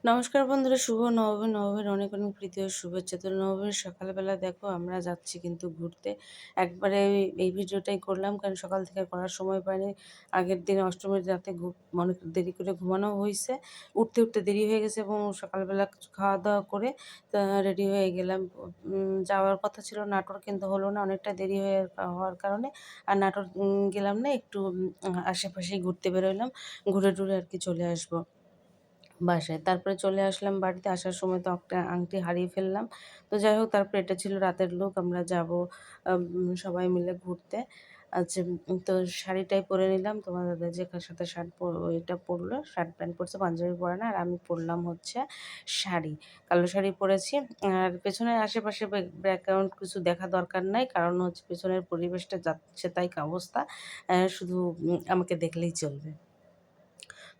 নমস্কার বন্ধুরা, শুভ নবমী। নবমীর অনেক অনেক প্রীতি ও শুভেচ্ছা। তো নবমীর সকালবেলা দেখো আমরা যাচ্ছি কিন্তু ঘুরতে। একবারে এই ভিডিওটাই করলাম কারণ সকাল থেকে করার সময় পাইনি। আগের দিন অষ্টমীর রাতে অনেক দেরি করে ঘুমানো হইছে। উঠতে, উঠতে দেরি হয়ে গেছে এবং সকালবেলা কিছু খাওয়া-দাওয়া করে রেডি হয়ে গেলাম। যাওয়ার কথা ছিল নাটোর, কিন্তু হলো না, অনেকটা দেরি হওয়ার কারণে আর নাটোর গেলাম না। একটু আশেপাশেই ঘুরতে বেরোলাম। ঘুরে-টুরে আরকি চলে আসবো বাসায়। তারপরে চলে আসলাম বাড়িতে। আসার সময় তো একটা আংটি হারিয়ে ফেললাম। তো যাই হোক, তারপরে এটা ছিল রাতের লুক। আমরা যাবো সবাই মিলে ঘুরতে। আচ্ছা, তো শাড়িটাই পরে নিলাম। তোমার দাদা যে সাথে এটা পরলো, শার্ট প্যান্ট পরছে, পাঞ্জাবি পরে না। আর আমি পরলাম হচ্ছে শাড়ি। কালো শাড়ি পরেছি। আর পেছনের আশেপাশে ব্যাকগ্রাউন্ড কিছু দেখা দরকার নাই। কারণ হচ্ছে পেছনের পরিবেশটা যাচ্ছে তাই অবস্থা। শুধু আমাকে দেখলেই চলবে।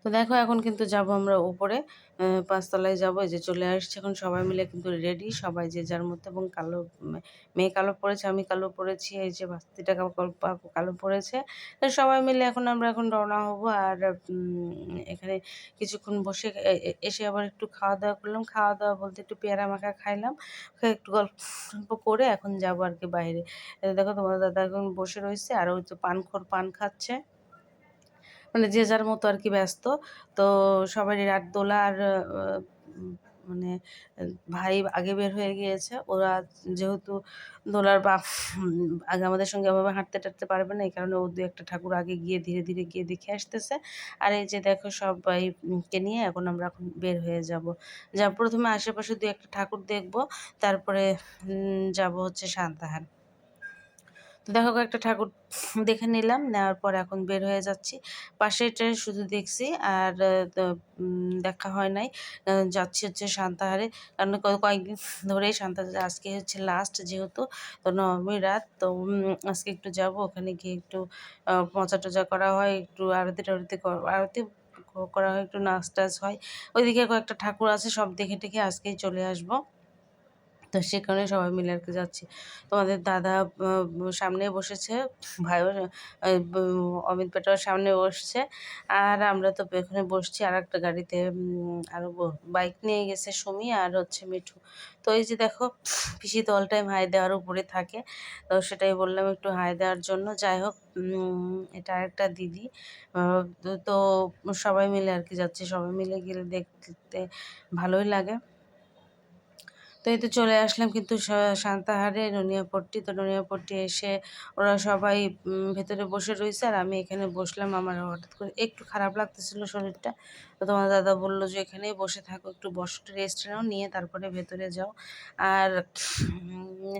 তো দেখো এখন কিন্তু যাবো আমরা উপরে, ৫ তলায় যাবো। এই যে চলে আসছি এখন, সবাই মিলে কিন্তু রেডি। সবাই যে যার মতো, এবং মেয়ে কালো পড়েছে, আমি কালো পড়েছি। এই যে ভাস্তিটা কালো পড়েছে। তো সবাই মিলে এখন রওনা হবো। আর এখানে কিছুক্ষণ বসে এসে আবার একটু খাওয়া-দাওয়া করলাম। খাওয়া-দাওয়া বলতে একটু পেয়ারা মাখা খাইলাম। খেয়ে একটু গল্প করে এখন যাবো আরকি বাইরে। দেখো তোমাদের দাদা এখন বসে রয়েছে আর ওই তো পান খাচ্ছে। মানে যে যার মতো আরকি ব্যস্ত। তো সবারই রাত দোলা আর উম মানে ভাই আগে বের হয়ে গিয়েছে। ওরা যেহেতু দোলার আগে আমাদের সঙ্গে এভাবে হাঁটতে-টাটতে পারবে না। এই কারণে ও ২-১ টা ঠাকুর আগে গিয়ে ধীরে, ধীরে গিয়ে দেখে আসতেছে। আর এই যে দেখো সবাই কে নিয়ে এখন বের হয়ে যাবো। প্রথমে আশেপাশে ২-১ টা ঠাকুর দেখবো। তারপরে যাবো হচ্ছে সান্তাহার। তো দেখো কয়েকটা ঠাকুর দেখে নিলাম। নেওয়ার পর এখন বের হয়ে যাচ্ছি। পাশেরটাই শুধু দেখছি আর দেখা হয় নাই। যাচ্ছি হচ্ছে সান্তাহারে। কারণ কয়েকদিন ধরেই সান্তাহারে, আজকে হচ্ছে লাস্ট যেহেতু, তো নবমীর রাত। তো আজকে একটু যাবো। ওখানে গিয়ে একটু মজা-টজা করা হয়, একটু আরতি-টারতি আরতি করা হয়, একটু নাচ-টাচ হয়। ওইদিকে কয়েকটা ঠাকুর আছে, সব দেখে-টেখে আজকেই চলে আসবো। তো সে কারণে সবাই মিলে আরকি যাচ্ছি। তোমাদের দাদা সামনে বসেছে, ভাইও আ ব অমিত বেটাও সামনে বসছে। আর আমরা তো পেছনে বসছি আরেকটা গাড়িতে। আরো বাইক নিয়ে গেছে সুমি আর হচ্ছে মিঠু। তো এই যে দেখো, পিসি তো অল টাইম হাই দেওয়ার উপরে থাকে। তো সেটাই বললাম একটু হাই দেওয়ার জন্য। যাই হোক, এটা আরেকটা দিদি। আ তো সবাই মিলে আরকি যাচ্ছি। সবাই মিলে গেলে দেখতে ভালোই লাগে। তো এই তো চলে আসলাম কিন্তু সান্তাহারে নুনিয়াপট্টি। তো নুনিয়াপট্টি এসে ওরা সবাই ভেতরে বসে রইছে আর আমি এখানে বসলাম। আমার হঠাৎ করে একটু খারাপ লাগতেছিল শরীরটা। তো তোমার দাদা বলল যে, "এখানেই বসে থাকো, একটু বসো, একটু রেস্ট নাও, নিয়ে তারপরে ভেতরে যাও।" আর উম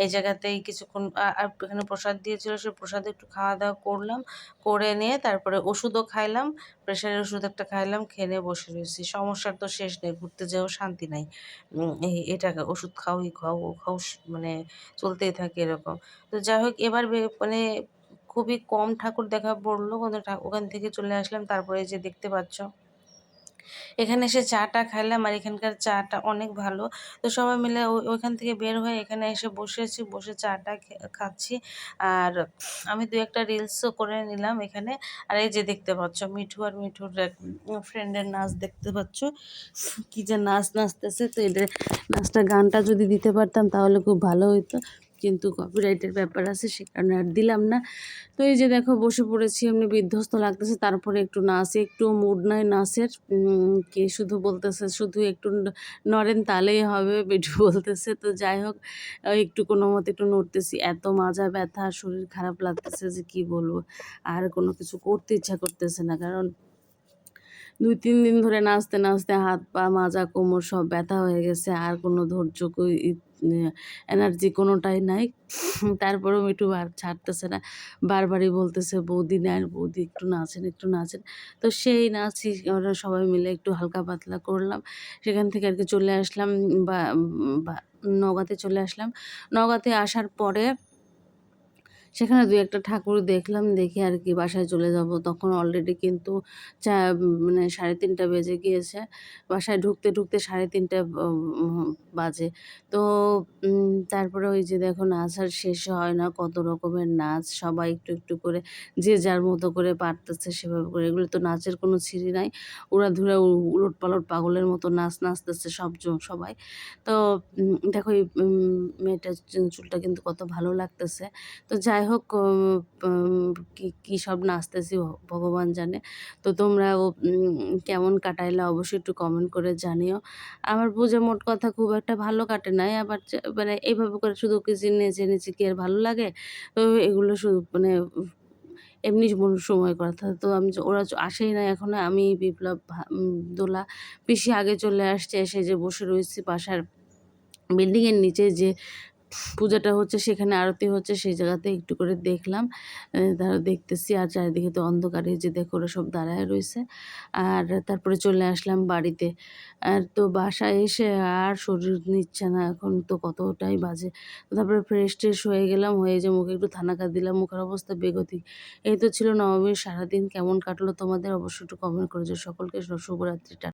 এই জায়গাতেই কিছুক্ষণ আর এখানে প্রসাদ দিয়েছিল, সেই প্রসাদে একটু খাওয়া-দাওয়া করলাম। করে নিয়ে তারপরে ওষুধও খাইলাম। প্রেশারের ওষুধ একটা খাইলাম, খেয়ে নিয়ে বসে রয়েছি। সমস্যার তো শেষ নেই, ঘুরতে যেয়েও শান্তি নাই। এটা ওষুধ খাও, ই খাও, ও খাও, মানে চলতেই থাকে এরকম। তো যাই হোক, এবার মানে খুবই কম ঠাকুর দেখা পড়ল। কিন্তু ওখান থেকে চলে আসলাম। তারপরে এই যে দেখতে পাচ্ছ, এখানে এসে চা-টা খাইলাম আর এখানকার চা-টা অনেক ভালো। তো সবাই মিলে ওইখান থেকে বের হয়ে এখানে এসে বসেছি, বসে চা-টা খাচ্ছি। আর আমি ২-১ টা রিলসও করে নিলাম এখানে। আর এই যে দেখতে পাচ্ছ মিঠু আর মিঠুর এক ফ্রেন্ডের নাচ দেখতে পাচ্ছ। কি যে নাচ নাচতেছে! তো এদের গানটা যদি দিতে পারতাম তাহলে খুব ভালো হইতো। কিন্তু কপিরাইটের ব্যাপার আছে, সে কারণে আর দিলাম না। তো এই যে দেখো বসে পড়েছি, এমনি বিধ্বস্ত লাগতেছে। তারপরে একটু নাচি, একটুও মুড নাই নাচের। কে শুধু বলতেছে শুধু একটু নড়েন তাহলেই হবে, মিঠু বলতেছে। তো যাই হোক, একটু কোনোমতে একটু নড়তেছি। এত মাজা ব্যথা, শরীর খারাপ লাগতেছে যে কি বলবো। আর কোনো কিছু করতে ইচ্ছা করতেছে না। কারণ ২-৩ দিন ধরে নাচতে, নাচতে হাত, পা, মাজা, কোমর সব ব্যথা হয়ে গেছে। আর কোনো ধৈর্য এনার্জি কোনোটাই নাই। তারপরেও মিঠু ছাড়তেছে না। বারবারই বলতেছে, "বৌদি নেন, বৌদি একটু নাচেন, একটু নাচেন।" তো সেই নাচই আমরা সবাই মিলে একটু হালকা পাতলা করলাম। সেখান থেকে আরকি চলে আসলাম বা বা নওগাঁতে চলে আসলাম। নওগাঁতে আসার পরে সেখানে ২-১ টা ঠাকুর দেখলাম, দেখে আর কি বাসায় চলে যাব। তখন অলরেডি কিন্তু মানে ৩:৩০ বেজে গিয়েছে। বাসায় ঢুকতে ৩:৩০ বাজে। তো তারপরে ওই যে দেখো নাচ আর শেষ হয় না। কত রকমের নাচ। সবাই একটু করে যে যার মতো করে পারতেছে সেভাবে করে। এগুলো তো নাচের কোনো ছিরি নাই। উড়াধুরা উলট-পালট পাগলের মতো নাচ নাচতেছে সবাই। তো দেখো এই মেয়েটার চুলটা কিন্তু কত ভালো লাগতেছে। তো যাই হোক কি সব নাচতেছি ভগবান জানে। তো তোমরাও কেমন কাটাইলা অবশ্যই একটু কমেন্ট করে জানিও। আমার পূজা মোট কথা খুব একটা ভালো কাটে নাই। আবার মানে এইভাবে করে শুধু কিছু নেচে কি আর ভালো লাগে? তো এগুলো মানে এমনি সময় কথা। তো আমি ওরা আসেই নাই এখনো। আমি, বিপ্লব, দোলা, পিসি আগে চলে আসছে। এসে যে বসে রয়েছি বাসার বিল্ডিং এর নিচে যে পূজাটা হচ্ছে, সেখানে আরতি হচ্ছে, সেই জায়গাতে একটু করে দেখলাম। দেখতেছি আর চারিদিকে তো অন্ধকার। এই যে দেখো ওরা সব দাঁড়ায় রইছে। আর তারপরে চলে আসলাম বাড়িতে। আর তো বাসায় এসে আর শরীর নিচ্ছে না। এখন তো কতটাই বাজে। তারপরে ফ্রেশ-ট্রেশ হয়ে গেলাম। হয়ে যে মুখে একটু থানাকা দিলাম। মুখের অবস্থা বেগতিক। এই তো ছিল নবমীর সারাদিন। কেমন কাটলো তোমাদের অবশ্যই একটু কমেন্ট করে জানিও। সকলকে শুভরাত্রি।